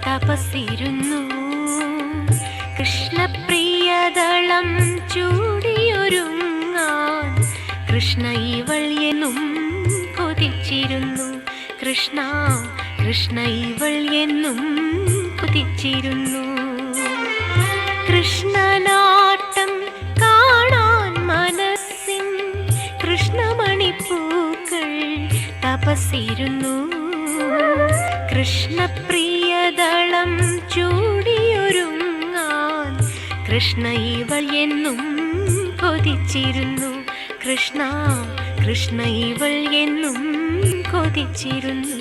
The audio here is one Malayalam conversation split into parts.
തപസ്സിരുന്നു കൃഷ്ണപ്രിയദളം ചൂടിയൊരുങ്ങാൻ കൃഷ്ണ ഇവൾ എന്നും കൊതിച്ചിരുന്നു. കൃഷ്ണ കൃഷ്ണ ഇവൾ എന്നും കൊതിച്ചിരുന്നു. കൃഷ്ണനാട്ടം കാണാൻ മനസ്സിൻ കൃഷ്ണമണിപ്പൂക്കൾ തപസ്സിരുന്നു. കൃഷ്ണപ്രിയദളം ചൂടിയൊരുങ്ങാൻ കൃഷ്ണ ഇവൾ എന്നും കൊതിച്ചിരുന്നു. കൃഷ്ണ കൃഷ്ണ ഇവൾ എന്നും കൊതിച്ചിരുന്നു.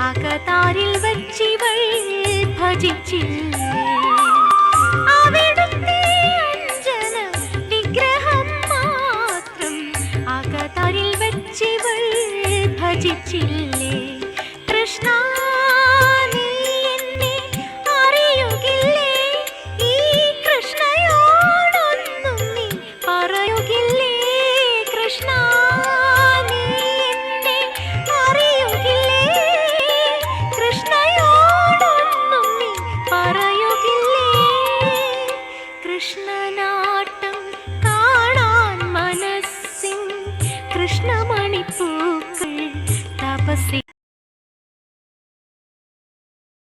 അകതാരിൽ വച്ചിവൾ ഭജിച്ചില്ല.